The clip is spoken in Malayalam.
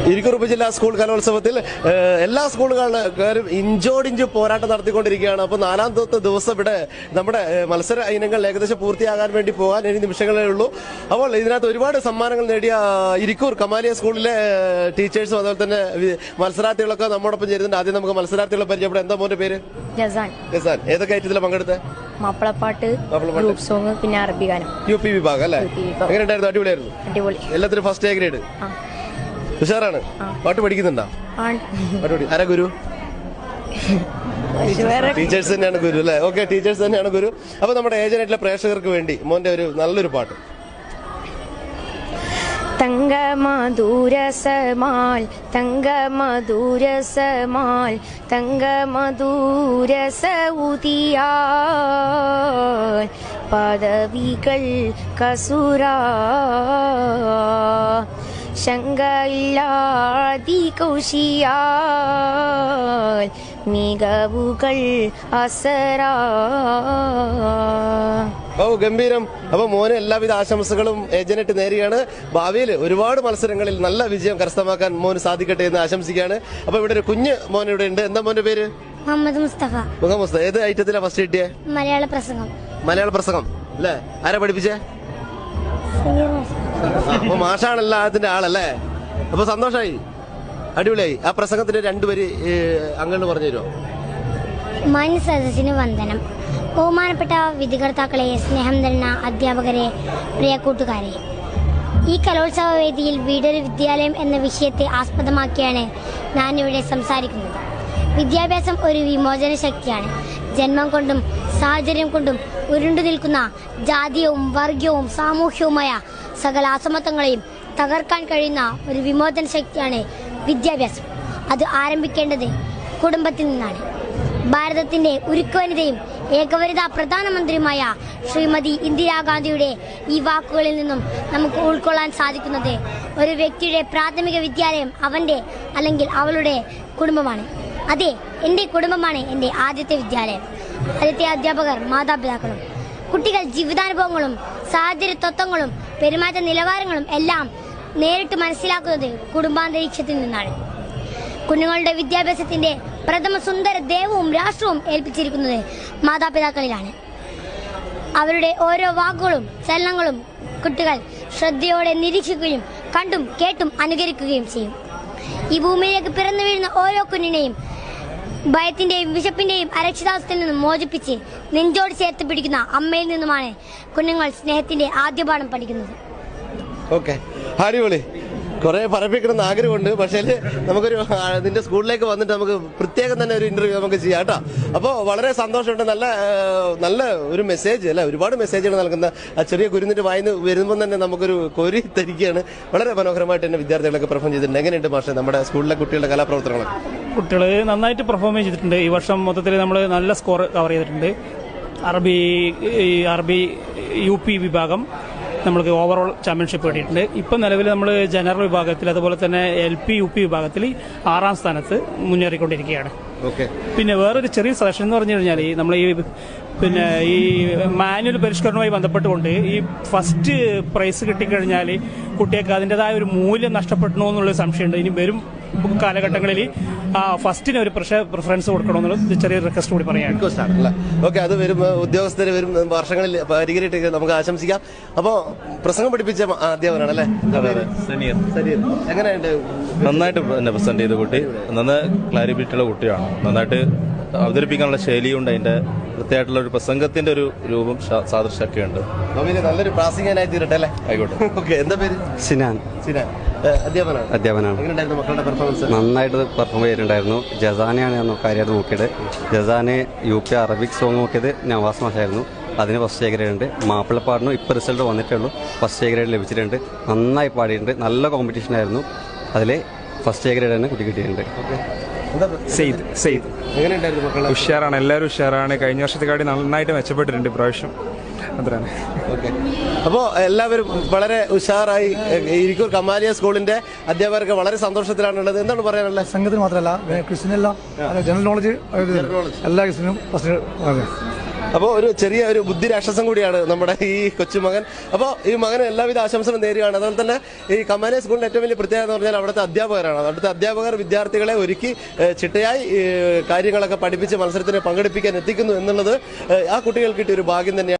ഇരിക്കൂർ ഉപജില്ലാ സ്കൂൾ കലോത്സവത്തിൽ എല്ലാ സ്കൂളുകാരും ഇഞ്ചോടിഞ്ച് പോരാട്ടം നടത്തിക്കൊണ്ടിരിക്കുകയാണ്. അപ്പോൾ നാലാമത്തെ ദിവസം ഇവിടെ നമ്മുടെ മത്സര ഇനങ്ങൾ ഏകദേശം പൂർത്തിയാകാൻ വേണ്ടി പോകാൻ ഇനി നിമിഷങ്ങളേ ഉള്ളൂ. അപ്പോൾ ഇതിനകത്ത് ഒരുപാട് സമ്മാനങ്ങൾ നേടിയ ഇരിക്കൂർ കമാലിയ സ്കൂളിലെ ടീച്ചേഴ്സും അതുപോലെ തന്നെ മത്സരാർത്ഥികളൊക്കെ നമ്മോടൊപ്പം ചേരുന്നുണ്ട്. ആദ്യം നമുക്ക് മത്സരാർത്ഥികളെ പരിചയപ്പെടാം. എന്താ മോന്റെ പേര്? ജസാൻ. ഏതൊക്കെ ഐറ്റത്തിലാണ് പങ്കെടുത്തത്? മാപ്പിളപ്പാട്ട്, ഗ്രൂപ്പ് സോങ്, പിന്നെ അറബി ഗാനം. UP വിഭാഗം അല്ലേ? എങ്ങനെയുണ്ടായിരുന്നു? അടിപൊളിയായിരുന്നു. അടിപൊളി. എല്ലാത്തിനും ഫസ്റ്റ് എ ഗ്രേഡ്. ഉഷാറാണ്. പാട്ട് പഠിക്കുന്നുണ്ടോ? ആരാ ഗുരു? ടീച്ചേഴ്സ് തന്നെയാണ് ഗുരു അല്ലേ? ഓക്കെ, ടീച്ചേഴ്സ് തന്നെയാണ് ഗുരു. അപ്പൊ നമ്മുടെ ഏജന്റായിട്ടുള്ള പ്രേക്ഷകർക്ക് വേണ്ടി മോന്റെ ഒരു നല്ലൊരു പാട്ട്. തങ്കമധുരസമാൽ തങ്കമധുരസമാൽ തങ്കമധുരസൗതിയാൽ പദവികൾ കസുരാ ശങ്കയില്ലാതി കൗശിയാൽ മികവുകൾ അസരാ. ഓ ഗംഭീരം. അപ്പൊ മോന് എല്ലാവിധ ആശംസകളും ഏജന്റ് നേരുകയാണ്. ഭാവിയിൽ ഒരുപാട് മത്സരങ്ങളിൽ നല്ല വിജയം കരസ്ഥമാക്കാൻ മോന് സാധിക്കട്ടെ എന്ന് ആശംസിക്കുകയാണ്. അപ്പൊ ഇവിടെ ഒരു കുഞ്ഞ് മോൻ ഇവിടെ ഉണ്ട്. എന്താ മോന്റെ പേര്? മുഹമ്മദ് മുസ്തഫ. മുസ്തഫ. ഏത് ഐറ്റത്തിലാ ഫസ്റ്റ് കിട്ടിയേ? മലയാള പ്രസംഗം അല്ലേ? ആരാ പഠിപ്പിച്ചേ? അപ്പൊ മാഷാണല്ലോ അതിന്റെ ആളല്ലേ? അപ്പൊ സന്തോഷായി, അടിപൊളിയായി. ആ പ്രസംഗത്തിന്റെ രണ്ടുപേര് അങ്ങനെ പറഞ്ഞു തരുമോ? മാന്യ സദസ്സിന് വന്ദനം. ബഹുമാനപ്പെട്ട വിധികർത്താക്കളെ, സ്നേഹം തരുന്ന അധ്യാപകരെ, പ്രിയ കൂട്ടുകാരെ, ഈ കലോത്സവ വേദിയിൽ വീടൊരു വിദ്യാലയം എന്ന വിഷയത്തെ ആസ്പദമാക്കിയാണ് ഞാനിവിടെ സംസാരിക്കുന്നത്. വിദ്യാഭ്യാസം ഒരു വിമോചന ശക്തിയാണ്. ജന്മം കൊണ്ടും സാഹചര്യം കൊണ്ടും ഉരുണ്ടു നിൽക്കുന്ന ജാതീയവും വർഗീയവും സാമൂഹ്യവുമായ സകല അസമത്വങ്ങളെയും തകർക്കാൻ കഴിയുന്ന ഒരു വിമോചന ശക്തിയാണ് വിദ്യാഭ്യാസം. അത് ആരംഭിക്കേണ്ടത് കുടുംബത്തിൽ നിന്നാണ്. ഭാരതത്തിന്റെ ഉരുക്കുവനിതയും ഏകവനിതാ പ്രധാനമന്ത്രിയുമായ ശ്രീമതി ഇന്ദിരാഗാന്ധിയുടെ ഈ വാക്കുകളിൽ നിന്നും നമുക്ക് ഉൾക്കൊള്ളാൻ സാധിക്കുന്നത് ഒരു വ്യക്തിയുടെ പ്രാഥമിക വിദ്യാലയം അവന്റെ അല്ലെങ്കിൽ അവളുടെ കുടുംബമാണ്. അതെ, എൻ്റെ കുടുംബമാണ് എൻ്റെ ആദ്യത്തെ വിദ്യാലയം. ആദ്യത്തെ അധ്യാപകർ മാതാപിതാക്കളും. കുട്ടികൾ ജീവിതാനുഭവങ്ങളും സാഹചര്യ തത്വങ്ങളും പെരുമാറ്റ നിലവാരങ്ങളും എല്ലാം നേരിട്ട് മനസ്സിലാക്കുന്നത് കുടുംബാന്തരീക്ഷത്തിൽ നിന്നാണ്. കുഞ്ഞുങ്ങളുടെ വിദ്യാഭ്യാസത്തിന്റെ പ്രഥമ സുന്ദര ദേവവും രാഷ്ട്രവും ഏൽപ്പിച്ചിരിക്കുന്നത് മാതാപിതാക്കളിലാണ്. അവരുടെ ഓരോ വാക്കുകളും ചലനങ്ങളും കുട്ടികൾ ശ്രദ്ധയോടെ നിരീക്ഷിക്കുകയും കണ്ടും കേട്ടും അനുകരിക്കുകയും ചെയ്യും. ഈ ഭൂമിയിലേക്ക് പിറന്നു വീഴുന്ന ഓരോ കുഞ്ഞിനെയും ഭയത്തിന്റെയും വിശപ്പിന്റെയും അരക്ഷിതാവസ്ഥയിൽ നിന്നും മോചിപ്പിച്ച് നെഞ്ചോട് ചേർത്ത് പിടിക്കുന്ന അമ്മയിൽ നിന്നുമാണ് കുഞ്ഞുങ്ങൾ സ്നേഹത്തിന്റെ ആദ്യപാഠം പഠിക്കുന്നത്. അടിപൊളി. കുറെ പറപ്പിക്കണമെന്ന് ആഗ്രഹമുണ്ട്. പക്ഷേ നമുക്കൊരു നിന്റെ സ്കൂളിലേക്ക് വന്നിട്ട് നമുക്ക് പ്രത്യേകം തന്നെ ഒരു ഇന്റർവ്യൂ നമുക്ക് ചെയ്യാം കേട്ടോ. അപ്പോൾ വളരെ സന്തോഷമുണ്ട്. നല്ല ഒരു മെസ്സേജ് അല്ല, ഒരുപാട് മെസ്സേജുകൾ നൽകുന്ന ആ ചെറിയ കുരുന്നിട്ട് വായിന്ന് വരുമ്പോൾ തന്നെ നമുക്കൊരു കൊരി തരികയാണ്. വളരെ മനോഹരമായിട്ട് തന്നെ വിദ്യാർത്ഥികളൊക്കെ പെർഫോം ചെയ്തിട്ടുണ്ട്. എങ്ങനെയുണ്ട് പക്ഷേ നമ്മുടെ സ്കൂളിലെ കുട്ടികളുടെ കലാപ്രവർത്തനങ്ങളൊക്കെ? കുട്ടികൾ നന്നായിട്ട് പെർഫോം ചെയ്തിട്ടുണ്ട്. ഈ വർഷം മൊത്തത്തിൽ നമ്മൾ നല്ല സ്കോർ കവർ ചെയ്തിട്ടുണ്ട്. അറബി UP വിഭാഗം നമ്മൾക്ക് ഓവറോൾ ചാമ്പ്യൻഷിപ്പ് നേടിയിട്ടുണ്ട്. ഇപ്പം നിലവിൽ നമ്മൾ ജനറൽ വിഭാഗത്തിൽ അതുപോലെ തന്നെ LP UP വിഭാഗത്തിൽ 6ാം സ്ഥാനത്ത് മുന്നേറിക്കൊണ്ടിരിക്കുകയാണ്. പിന്നെ വേറൊരു ചെറിയ സജഷൻ എന്ന് പറഞ്ഞു കഴിഞ്ഞാൽ നമ്മൾ ഈ മാനുവൽ പരിഷ്കരണവുമായി ബന്ധപ്പെട്ടുകൊണ്ട് ഈ ഫസ്റ്റ് പ്രൈസ് കിട്ടിക്കഴിഞ്ഞാൽ കുട്ടികൾക്ക് അതിൻ്റെതായ ഒരു മൂല്യം നഷ്ടപ്പെടണോ എന്നുള്ളൊരു സംശയമുണ്ട്. ഇനി വരും കാലഘട്ടങ്ങളിൽ ഫസ്റ്റിന് ഒരു പ്രിഫറൻസ് കൊടുക്കണമെന്നുള്ള ചെറിയൊരു റിക്വസ്റ്റ് കൂടി പറയാം. ഓക്കെ, അത് വരും ഉദ്യോഗസ്ഥർ വരും വർഷങ്ങളിൽ പരിഹരിച്ചിട്ട് നമുക്ക് ആശംസിക്കാം. അപ്പോൾ പ്രസംഗം പഠിപ്പിച്ച അധ്യാപകനാണ് അല്ലേ? എങ്ങനെയുണ്ട്? നന്നായിട്ട് പ്രസന്റ് ചെയ്ത കുട്ടി, നന്നായി ക്ലാരിറ്റിയുള്ള കുട്ടിയാണ്. നന്നായിട്ട് അവതരിപ്പിക്കാനുള്ള ശൈലിയുണ്ട്. അതിന്റെ വൃത്തിയായിട്ടുള്ള ഒരു പ്രസംഗത്തിന്റെ ഒരു രൂപം സാദൃശ്യമൊക്കെ ഉണ്ട്. നല്ലൊരു പ്രാസംഗികനായി തീരട്ടെ അല്ലേ? ആയിക്കോട്ടെ. ഓക്കെ, എന്താ പേര്? സിനാൻ. അധ്യാപനാണ്. മക്കളുടെ പെർഫോമൻസ് നന്നായിട്ട് പെർഫോം ചെയ്തിട്ടുണ്ടായിരുന്നു. ജസാനെയാണ് ഞാൻ കാര്യമായിട്ട് നോക്കിയത്. ജസാനെ UP അറബിക് സോങ് നോക്കിയത് നവാസ് മാഷായിരുന്നു. അതിന് ഫസ്റ്റ് എ ഗ്രേഡ് ഉണ്ട്. മാപ്പിളപ്പാടിനും ഇപ്പോൾ റിസൾട്ട് വന്നിട്ടുള്ളൂ. ഫസ്റ്റ് എ ഗ്രേഡ് ലഭിച്ചിട്ടുണ്ട്. നന്നായി പാടിയിട്ടുണ്ട്. നല്ല കോമ്പറ്റീഷൻ ആയിരുന്നു. അതിൽ ഫസ്റ്റ് എ ഗ്രേഡ് തന്നെ കുട്ടി കിട്ടിയിട്ടുണ്ട്. ഉഷാറാണ്, എല്ലാവരും ഉഷാറാണ്. കഴിഞ്ഞ വർഷത്തെക്കാട്ടി നന്നായിട്ട് മെച്ചപ്പെട്ടിട്ടുണ്ട് ഇപ്രാവശ്യം. അത്രയാണ്. അപ്പോൾ എല്ലാവരും വളരെ ഉഷാറായി. ഇരിക്കൂർ കമാലിയ സ്കൂളിന്റെ അധ്യാപകർക്ക് വളരെ സന്തോഷത്തിലാണുള്ളത്. എന്താണ് പറയാനുള്ളത്? സംഘത്തിന് മാത്രമല്ല, ക്രിസ്ത്യനെല്ലാം ജനറൽ നോളജ് എല്ലാ ക്രിസ്ത്യനും അപ്പോൾ ഒരു ചെറിയ ഒരു ബുദ്ധി രാക്ഷസം കൂടിയാണ് നമ്മുടെ ഈ കൊച്ചുമകൻ. അപ്പോൾ ഈ മകന് എല്ലാവിധ ആശംസകളും നേരുകയാണ്. അതുപോലെ തന്നെ ഈ കമാനെ സ്കൂളിന്റെ ഏറ്റവും വലിയ പ്രത്യേകത എന്ന് പറഞ്ഞാൽ അവിടുത്തെ അധ്യാപകരാണ്. അവിടുത്തെ അധ്യാപകർ വിദ്യാർത്ഥികളെ ഒരുക്കി ചിട്ടയായി കാര്യങ്ങളൊക്കെ പഠിപ്പിച്ച് മത്സരത്തിന് പങ്കെടുപ്പിക്കാൻ എത്തിക്കുന്നു എന്നുള്ളത് ആ കുട്ടികൾക്ക് കിട്ടിയ ഒരു ഭാഗ്യം തന്നെയാണ്.